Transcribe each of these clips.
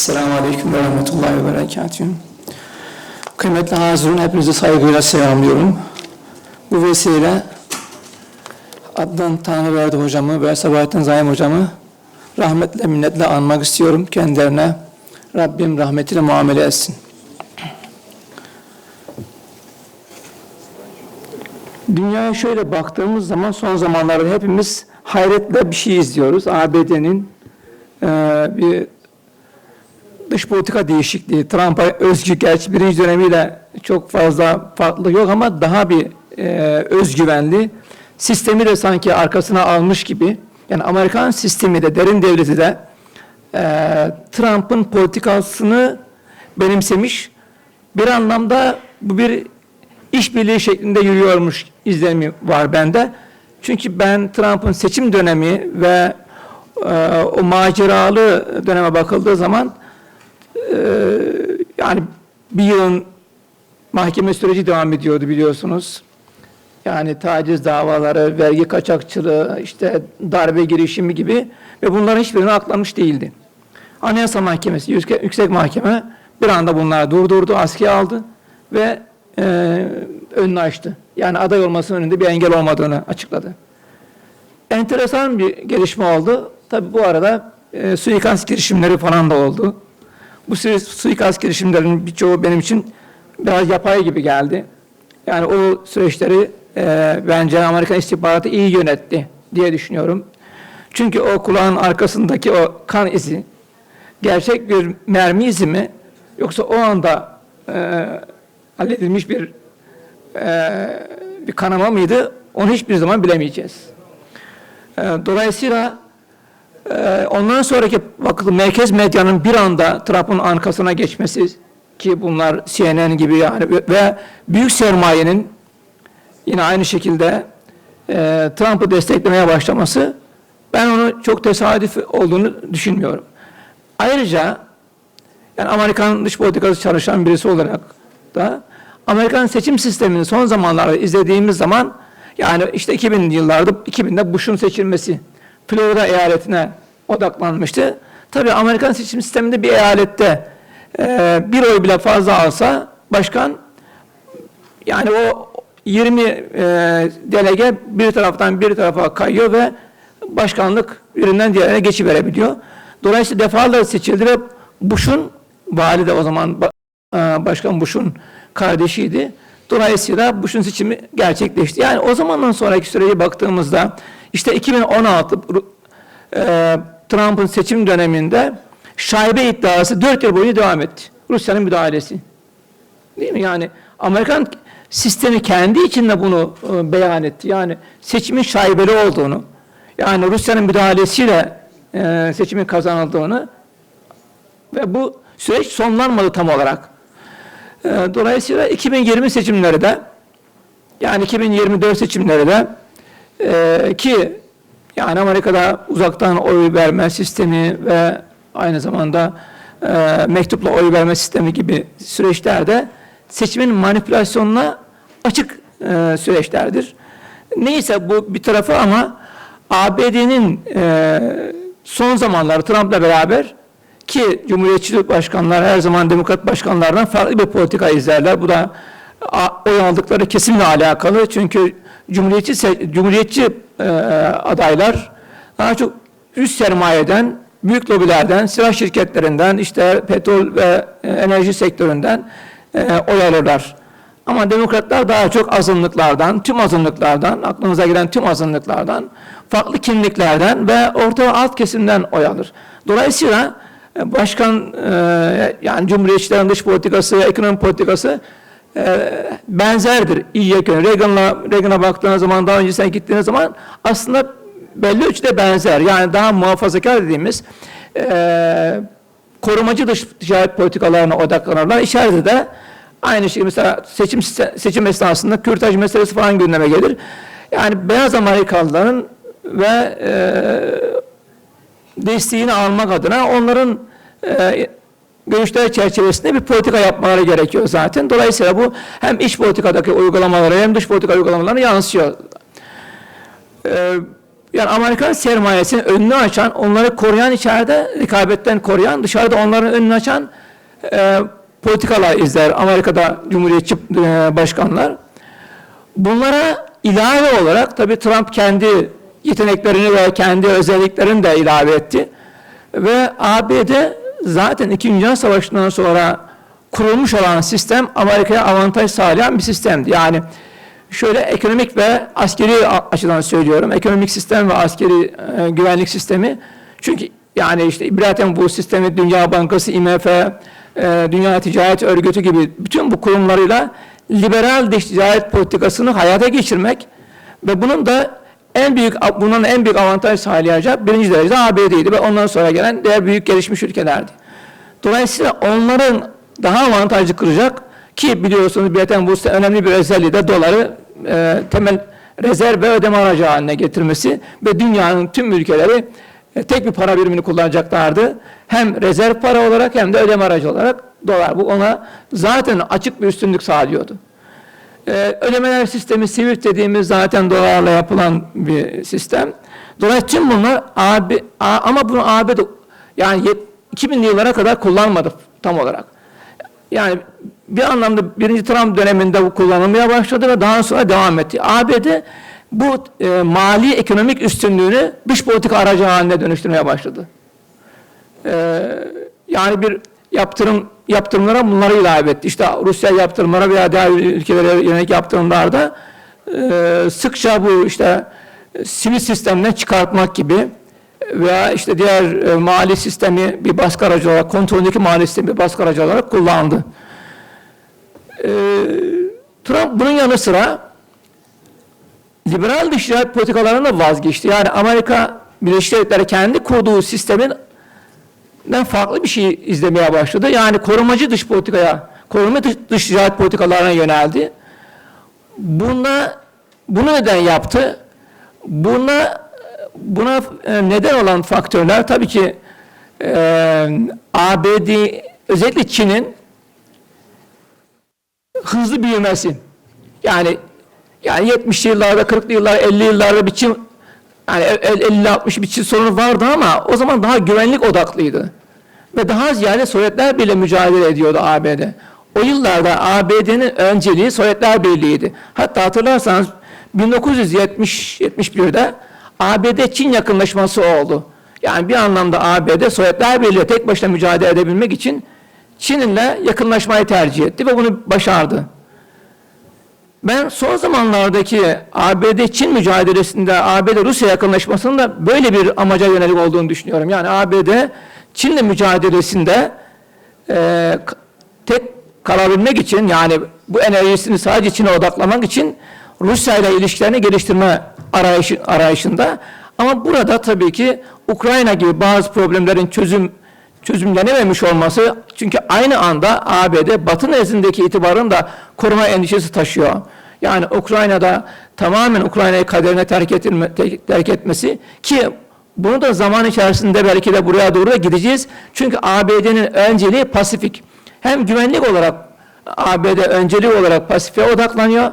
Esselamu Aleyküm ve Rahmetullahi ve Berekatühü. Kıymetli hazırın, hepinizi saygıyla selamlıyorum. Bu vesileyle Adnan Tanrıverdi hocamı ve Sabahattin Zaim hocamı rahmetle, minnetle anmak istiyorum. Kendilerine Rabbim rahmetiyle muamele etsin. Dünyaya şöyle baktığımız zaman son zamanlarda hepimiz hayretle bir şey izliyoruz. ABD'nin bir dış politika değişikliği, Trump'a özgü, gerçi birinci dönemiyle çok fazla farklılık yok ama daha bir özgüvenli, sistemi de sanki arkasına almış gibi, yani Amerikan sistemi de, derin devleti de Trump'ın politikasını benimsemiş, bir anlamda bu bir işbirliği şeklinde yürüyormuş izlenimi var bende. Çünkü ben Trump'ın seçim dönemi ve o maceralı döneme bakıldığı zaman yani bir yılın mahkeme süreci devam ediyordu biliyorsunuz. Yani taciz davaları, vergi kaçakçılığı, işte darbe girişimi gibi ve bunların hiçbirini aklamış değildi. Anayasa Mahkemesi, Yüksek Mahkeme bir anda bunları durdurdu, askıya aldı ve önünü açtı. Yani aday olmasının önünde bir engel olmadığını açıkladı. Enteresan bir gelişme oldu. Tabii bu arada suikast girişimleri falan da oldu. Bu suikast girişimlerinin birçoğu benim için biraz yapay gibi geldi. Yani o süreçleri bence Amerikan istihbaratı iyi yönetti diye düşünüyorum. Çünkü o kulağın arkasındaki o kan izi gerçek bir mermi izi mi yoksa o anda halledilmiş bir kanama mıydı? Onu hiçbir zaman bilemeyeceğiz. Dolayısıyla ondan sonraki vakıflı merkez medyanın bir anda Trump'ın arkasına geçmesi, ki bunlar CNN gibi yani ve büyük sermayenin yine aynı şekilde Trump'ı desteklemeye başlaması, ben onu çok tesadüf olduğunu düşünmüyorum. Ayrıca yani Amerikan dış politikası çalışan birisi olarak da Amerikan seçim sistemini son zamanlarda izlediğimiz zaman, yani işte 2000'li yıllarda 2000'de Bush'un seçilmesi Florida eyaletine odaklanmıştı. Tabii Amerikan seçim sisteminde bir eyalette bir oy bile fazla alsa başkan, yani o 20 delege bir taraftan bir tarafa kayıyor ve başkanlık birinden diğerine geçiverebiliyor. Dolayısıyla defalarca seçildi ve Bush'un vali de o zaman Başkan Bush'un kardeşiydi. Dolayısıyla Bush'un seçimi gerçekleşti. Yani o zamandan sonraki süreye baktığımızda işte 2016 Trump'ın seçim döneminde şaibe iddiası 4 yıl boyunca devam etti. Rusya'nın müdahalesi. Değil mi? Yani Amerikan sistemi kendi içinde bunu beyan etti. Yani seçimin şaibeli olduğunu, yani Rusya'nın müdahalesiyle seçimin kazanıldığını ve bu süreç sonlanmadı tam olarak. Dolayısıyla 2020 seçimleri de, yani 2024 seçimleri de ki yani Amerika'da uzaktan oy verme sistemi ve aynı zamanda mektupla oy verme sistemi gibi süreçlerde seçimin manipülasyonuna açık süreçlerdir. Neyse bu bir tarafı, ama ABD'nin son zamanlarda Trump'la beraber, ki Cumhuriyetçi başkanlar her zaman Demokrat başkanlardan farklı bir politika izlerler. Bu da oy aldıkları kesimle alakalı. Çünkü Cumhuriyetçi adaylar daha çok üst sermayeden, büyük lobilerden, silah şirketlerinden, işte petrol ve enerji sektöründen oy alırlar. Ama Demokratlar daha çok azınlıklardan, tüm azınlıklardan, aklınıza gelen tüm azınlıklardan, farklı kimliklerden ve orta alt kesimden oy alır. Dolayısıyla başkan, yani Cumhuriyetçilerin dış politikası, ekonomi politikası benzerdir. İyiye kötü. Reagan'a baktığınız zaman, daha öncesine gittiğiniz zaman aslında belli ölçüde benzer. Yani daha muhafazakar dediğimiz korumacı dış ticaret politikalarına odaklanırlar. İçeride de aynı şey, mesela seçim esnasında kürtaj meselesi falan gündeme gelir. Yani beyaz Amerikalıların ve desteğini almak adına onların görüşleri çerçevesinde bir politika yapmaları gerekiyor zaten. Dolayısıyla bu hem iç politikadaki uygulamalara hem dış politika uygulamalarına yansıyor. Yani Amerikan sermayesinin önünü açan, onları koruyan, içeride rekabetten koruyan, dışarıda onların önünü açan politikalar izler Amerika'da Cumhuriyetçi başkanlar. Bunlara ilave olarak tabii Trump kendi yeteneklerini ve kendi özelliklerini de ilave etti. Ve ABD zaten İkinci Dünya Savaşı'ndan sonra kurulmuş olan sistem Amerika'ya avantaj sağlayan bir sistemdi. Yani şöyle ekonomik ve askeri açıdan söylüyorum. Ekonomik sistem ve askeri güvenlik sistemi. Çünkü yani işte zaten bu sistemi Dünya Bankası, IMF, Dünya Ticaret Örgütü gibi bütün bu kurumlarıyla liberal dış ticaret politikasını hayata geçirmek ve bunun en büyük avantaj sağlayacak birinci derecede ABD'ydi ve ondan sonra gelen diğer büyük gelişmiş ülkelerdi. Dolayısıyla onların daha avantajlı kılacak ki biliyorsunuz zaten bu önemli bir özelliği de doları temel rezerv ve ödeme aracı haline getirmesi ve dünyanın tüm ülkeleri tek bir para birimini kullanacaklardı. Hem rezerv para olarak hem de ödeme aracı olarak dolar. Bu ona zaten açık bir üstünlük sağlıyordu. Ödemeler sistemi SWIFT dediğimiz zaten dolarla yapılan bir sistem. Dolayısıyla tüm bunlar ama bunu ABD yani 2000'li yıllara kadar kullanmadı tam olarak. Yani bir anlamda birinci Trump döneminde bu kullanılmaya başladı ve daha sonra devam etti. ABD bu mali ekonomik üstünlüğünü dış politika aracı haline dönüştürmeye başladı. Yani bir yaptırımlara bunları ilave etti. İşte Rusya yaptırımlara veya diğer ülkelere yönelik yaptırımlarda sıkça bu işte sivil sistemden çıkartmak gibi veya işte diğer mali sistemi bir baskı aracı olarak, kontrolündeki mali sistemi bir baskı aracı olarak kullandı. Trump bunun yanı sıra liberal dış ticaret politikalarından vazgeçti. Yani Amerika Birleşik Devletleri kendi kurduğu sistemin farklı bir şey izlemeye başladı. Yani korumacı dış politikaya, koruma dış ticaret politikalarına yöneldi. Bunu neden yaptı? Buna neden olan faktörler tabii ki ABD, özellikle Çin'in hızlı büyümesi. Yani 70'li yıllarda, 40'lı yıllarda, 50'li yıllarda bir Çin, yani 50-60 bir Çin sorunu vardı ama o zaman daha güvenlik odaklıydı. Ve daha ziyade Sovyetler Birliği mücadele ediyordu ABD. O yıllarda ABD'nin önceliği Sovyetler Birliği'ydi. Hatta hatırlarsanız 1970-71'de ABD-Çin yakınlaşması oldu. Yani bir anlamda ABD Sovyetler Birliği'yle tek başına mücadele edebilmek için Çin'le yakınlaşmayı tercih etti ve bunu başardı. Ben son zamanlardaki ABD-Çin mücadelesinde ABD-Rusya yakınlaşmasının da böyle bir amaca yönelik olduğunu düşünüyorum. Yani ABD Çin'le mücadelesinde tek kalabilmek için, yani bu enerjisini sadece Çin'e odaklamak için Rusya ile ilişkilerini geliştirme arayışında. Ama burada tabii ki Ukrayna gibi bazı problemlerin çözümlenememiş olması, çünkü aynı anda ABD Batı nezdindeki itibarını da koruma endişesi taşıyor. Yani Ukrayna'da tamamen Ukrayna'yı kaderine terk etmesi ki bunu da zaman içerisinde belki de buraya doğru da gideceğiz. Çünkü ABD'nin önceliği Pasifik. Hem güvenlik olarak ABD öncelik olarak Pasifik'e odaklanıyor.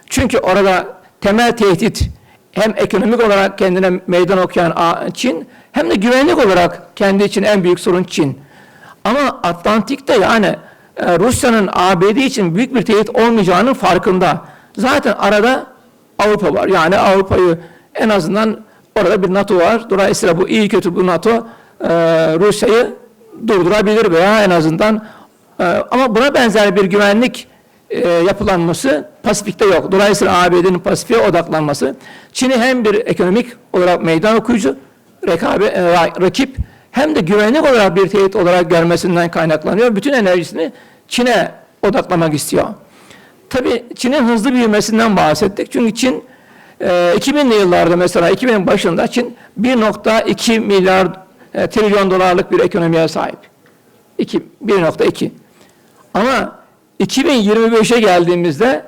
Çünkü orada temel tehdit hem ekonomik olarak kendine meydan okuyan Çin, hem de güvenlik olarak kendi için en büyük sorun Çin. Ama Atlantik'te yani Rusya'nın ABD için büyük bir tehdit olmayacağının farkında. Zaten arada Avrupa var. Yani Avrupa'yı en azından orada bir NATO var. Dolayısıyla bu iyi kötü bu NATO Rusya'yı durdurabilir veya en azından ama buna benzer bir güvenlik yapılanması Pasifik'te yok. Dolayısıyla ABD'nin Pasifik'e odaklanması Çin'i hem bir ekonomik olarak meydan okuyucu rakip hem de güvenlik olarak bir tehdit olarak görmesinden kaynaklanıyor. Bütün enerjisini Çin'e odaklamak istiyor. Tabii Çin'in hızlı büyümesinden bahsettik. Çünkü Çin 2000'li yıllarda mesela 2000'in başında Çin 1.2 milyar trilyon dolarlık bir ekonomiye sahip. 1.2. Ama 2025'e geldiğimizde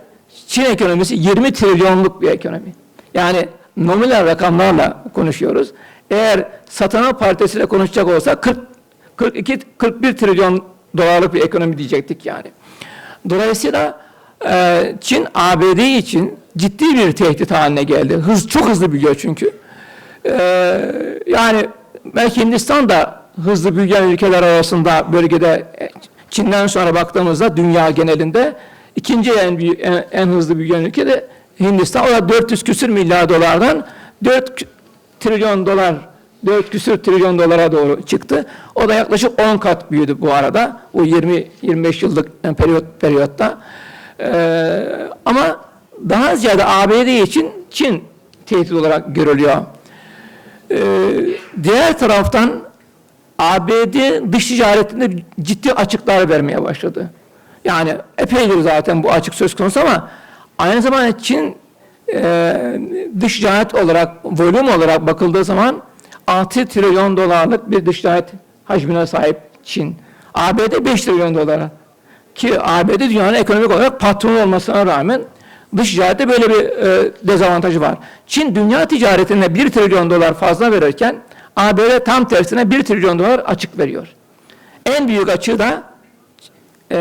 Çin ekonomisi 20 trilyonluk bir ekonomi. Yani nominal rakamlarla konuşuyoruz. Eğer satana partisiyle konuşacak olsa 41 trilyon dolarlık bir ekonomi diyecektik yani. Dolayısıyla Çin ABD için ciddi bir tehdit haline geldi. Çok hızlı büyüyor çünkü. Yani belki Hindistan da hızlı büyüyen ülkeler arasında bölgede Çin'den sonra baktığımızda dünya genelinde ikinci en hızlı büyüyen ülke de Hindistan. O da 400 küsür milyar dolardan 4 trilyon dolar, 4 küsür trilyon dolara doğru çıktı. O da yaklaşık 10 kat büyüdü bu arada. O 20-25 yıllık periyotta. Ama daha ziyade ABD için Çin tehdit olarak görülüyor. Diğer taraftan ABD dış ticaretinde ciddi açıklar vermeye başladı. Yani epeydir zaten bu açık söz konusu ama aynı zamanda Çin dış ticaret olarak, volüm olarak bakıldığı zaman 6 trilyon dolarlık bir dış ticaret hacmine sahip Çin. ABD 5 trilyon dolara. Ki ABD dünyanın ekonomik olarak patronu olmasına rağmen dış ticarette böyle bir dezavantajı var. Çin dünya ticaretine 1 trilyon dolar fazla verirken ABD tam tersine 1 trilyon dolar açık veriyor. En büyük açığı da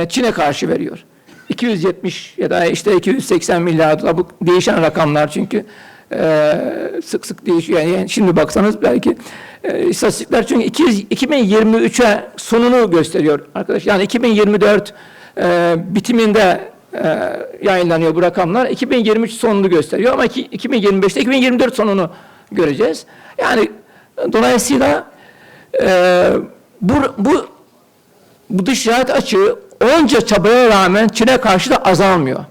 Çin'e karşı veriyor. 270 ya da işte 280 milyar dolar, bu değişen rakamlar çünkü sık sık değişiyor. Yani şimdi baksanız belki istatistikler çünkü 2023'e sonunu gösteriyor arkadaş. Yani 2024 bitiminde yayınlanıyor bu rakamlar. 2023 sonunu gösteriyor ama 2025'te 2024 sonunu göreceğiz. Yani dolayısıyla bu dış ticaret açığı onca çabaya rağmen Çin'e karşı da azalmıyor.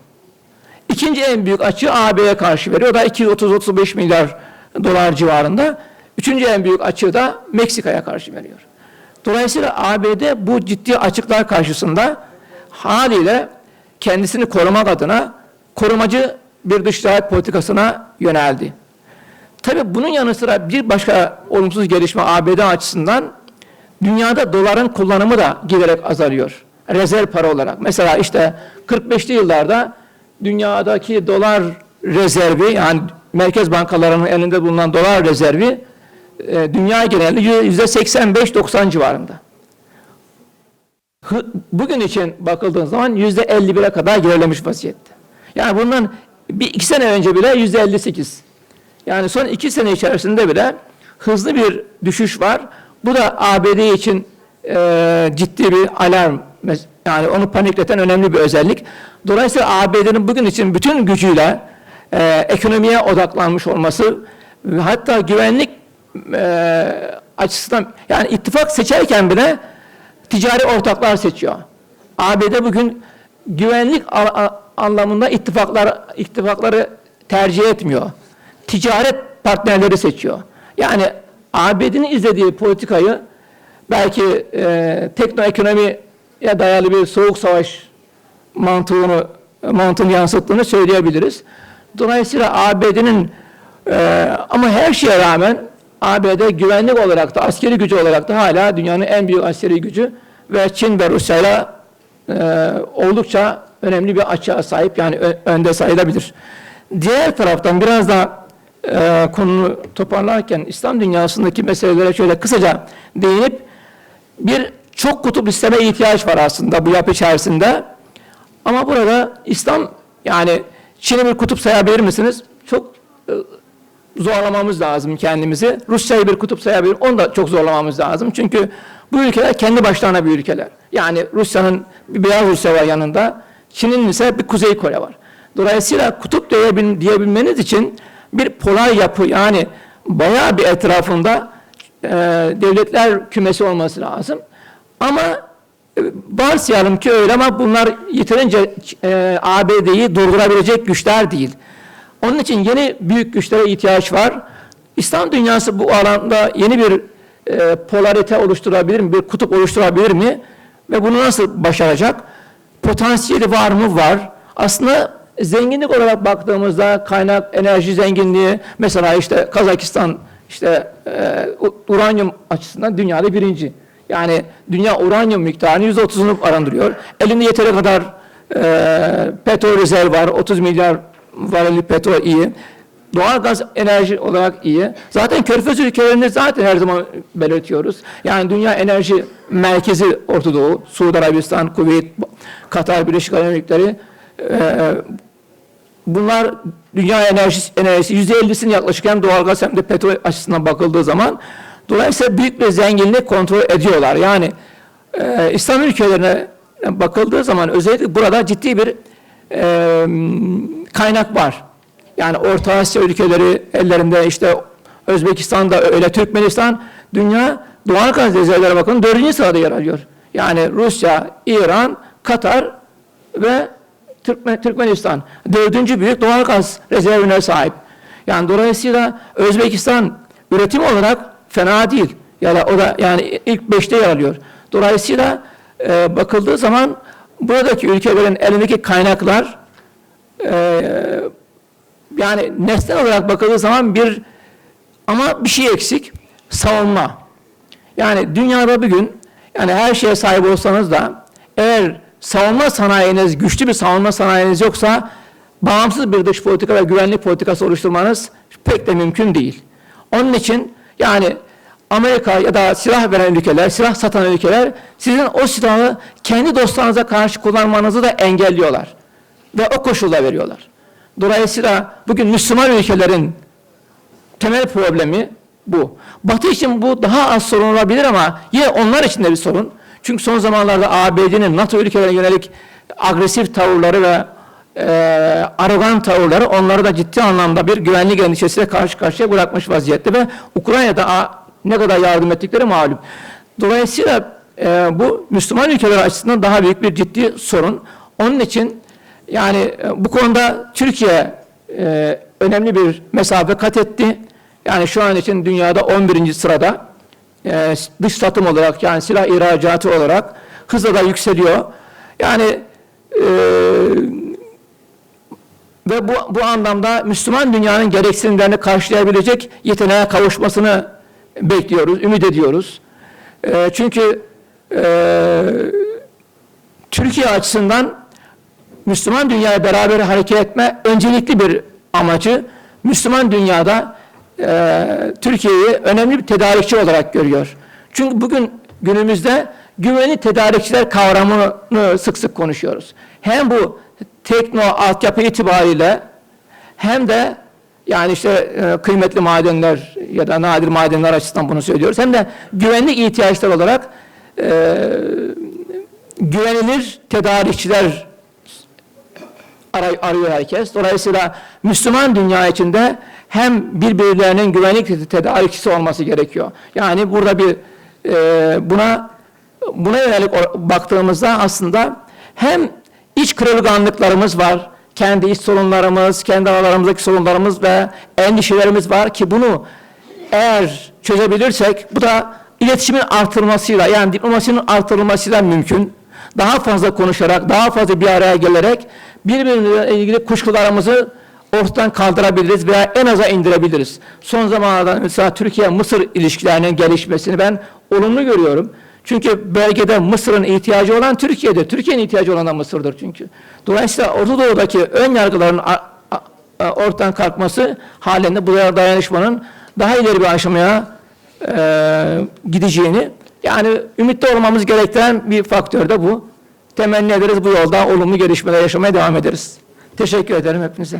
İkinci en büyük açığı AB'ye karşı veriyor. O da 230-35 milyar dolar civarında. Üçüncü en büyük açığı da Meksika'ya karşı veriyor. Dolayısıyla ABD bu ciddi açıklar karşısında haliyle kendisini korumak adına korumacı bir dış ticaret politikasına yöneldi. Tabii bunun yanı sıra bir başka olumsuz gelişme ABD açısından dünyada doların kullanımı da giderek azalıyor. Rezerv para olarak. Mesela işte 45'li yıllarda dünyadaki dolar rezervi, yani merkez bankalarının elinde bulunan dolar rezervi dünya genelinde %85-90 civarında. Bugün için bakıldığı zaman %51'e kadar gerilemiş vaziyette. Yani bundan iki sene önce bile %58. Yani son 2 sene içerisinde bile hızlı bir düşüş var. Bu da ABD için ciddi bir alarm. Yani onu panikleten önemli bir özellik. Dolayısıyla ABD'nin bugün için bütün gücüyle ekonomiye odaklanmış olması, hatta güvenlik açısından, yani ittifak seçerken bile ticari ortaklar seçiyor. ABD bugün güvenlik anlamında ittifakları tercih etmiyor. Ticaret partnerleri seçiyor. Yani ABD'nin izlediği politikayı belki teknoekonomiye dayalı bir soğuk savaş mantığını yansıttığını söyleyebiliriz. Dolayısıyla ABD'nin ama her şeye rağmen ABD güvenlik olarak da askeri gücü olarak da hala dünyanın en büyük askeri gücü ve Çin ve Rusya'yla oldukça önemli bir açığa sahip, yani önde sayılabilir. Diğer taraftan biraz da konunu toparlarken İslam dünyasındaki meselelere şöyle kısaca değinip bir çok kutup sisteme ihtiyaç var aslında bu yapı içerisinde. Ama burada İslam, yani Çin'i bir kutup sayabilir misiniz? Çok zorlamamız lazım kendimizi. Rusya'yı bir kutup sayabilir, onu da çok zorlamamız lazım. Çünkü bu ülkeler kendi başlarına bir ülkeler. Yani Rusya'nın bir Beyaz Rusya var yanında, Çin'in ise bir Kuzey Kore var. Dolayısıyla kutup diyebilmeniz için bir polar yapı, yani bayağı bir etrafında devletler kümesi olması lazım. Ama varsayalım ki öyle, ama bunlar yeterince ABD'yi durdurabilecek güçler değil. Onun için yeni büyük güçlere ihtiyaç var. İslam dünyası bu alanda yeni bir polarite oluşturabilir mi, bir kutup oluşturabilir mi? Ve bunu nasıl başaracak? Potansiyeli var mı? Var. Aslında zenginlik olarak baktığımızda kaynak, enerji zenginliği, mesela işte Kazakistan işte uranyum açısından dünyada birinci. Yani dünya uranyum miktarının %30'unu barındırıyor. Elinde yeteri kadar petrol rezerv var. 30 milyar varillik petrol iyi. Doğal gaz enerji olarak iyi. Zaten Körfez ülkelerini zaten her zaman belirtiyoruz. Yani dünya enerji merkezi Orta Doğu, Suudi Arabistan, Kuveyt, Katar, Birleşik Arap Emirlikleri, bunlar dünya enerjisi %50'sini yaklaşık hem doğalgaz hem de petrol açısından bakıldığı zaman dolayısıyla büyük bir zenginlik kontrol ediyorlar. Yani İslam ülkelerine bakıldığı zaman özellikle burada ciddi bir kaynak var. Yani Orta Asya ülkeleri ellerinde, işte Özbekistan'da öyle, Türkmenistan dünya doğalgaz rezervleri bakın 4. sırada yer alıyor. Yani Rusya, İran, Katar ve Türkmenistan 4. büyük doğalgaz rezervine sahip. Yani dolayısıyla Özbekistan üretim olarak fena değil. Yani o da yani ilk 5'te yer alıyor. Dolayısıyla bakıldığı zaman buradaki ülkelerin elindeki kaynaklar yani nesnel olarak bakıldığı zaman ama bir şey eksik. Savunma. Yani dünyada bugün yani her şeye sahip olsanız da eğer savunma sanayiniz, güçlü bir savunma sanayiniz yoksa bağımsız bir dış politika ve güvenlik politikası oluşturmanız pek de mümkün değil. Onun için yani Amerika ya da silah veren ülkeler, silah satan ülkeler sizin o silahı kendi dostlarınıza karşı kullanmanızı da engelliyorlar. Ve o koşulda veriyorlar. Dolayısıyla bugün Müslüman ülkelerin temel problemi bu. Batı için bu daha az sorun olabilir ama yine onlar için de bir sorun. Çünkü son zamanlarda ABD'nin NATO ülkelerine yönelik agresif tavırları ve arogant tavırları onları da ciddi anlamda bir güvenlik endişesiyle karşı karşıya bırakmış vaziyette ve Ukrayna'da ne kadar yardım ettikleri malum. Dolayısıyla bu Müslüman ülkeler açısından daha büyük bir ciddi sorun. Onun için yani bu konuda Türkiye önemli bir mesafe kat etti. Yani şu an için dünyada 11. sırada dış satım olarak, yani silah ihracatı olarak hızla da yükseliyor. Yani ve bu anlamda Müslüman dünyanın gereksinimlerini karşılayabilecek yeteneğe kavuşmasını bekliyoruz, ümit ediyoruz. Çünkü Türkiye açısından Müslüman dünyaya beraber hareket etme öncelikli bir amacı. Müslüman dünyada Türkiye'yi önemli bir tedarikçi olarak görüyor. Çünkü bugün günümüzde güvenli tedarikçiler kavramını sık sık konuşuyoruz. Hem bu tekno altyapı itibariyle hem de yani işte kıymetli madenler ya da nadir madenler açısından bunu söylüyoruz. Hem de güvenlik ihtiyaçları olarak güvenilir tedarikçiler arıyor herkes. Dolayısıyla Müslüman dünya içinde hem birbirlerinin güvenlik tedarikçisi olması gerekiyor. Yani burada bir buna yönelik baktığımızda aslında hem iç kırılganlıklarımız var, kendi iç sorunlarımız, kendi aralarımızdaki sorunlarımız ve endişelerimiz var ki bunu eğer çözebilirsek bu da iletişimin artırılmasıyla, yani diplomasinin artırılmasıyla mümkün. Daha fazla konuşarak, daha fazla bir araya gelerek birbirine ilgili kuşkularımızı ortadan kaldırabiliriz veya en aza indirebiliriz. Son zamanlarda mesela Türkiye-Mısır ilişkilerinin gelişmesini ben olumlu görüyorum. Çünkü bölgede Mısır'ın ihtiyacı olan Türkiye'dir. Türkiye'nin ihtiyacı olan da Mısır'dır çünkü. Dolayısıyla Orta Doğu'daki ön yargıların ortadan kalkması halinde bu dayanışmanın daha ileri bir aşamaya gideceğini, yani ümitli olmamız gerektiren bir faktör de bu. Temenni ederiz bu yolda olumlu gelişmeler yaşamaya devam ederiz. Teşekkür ederim hepinize.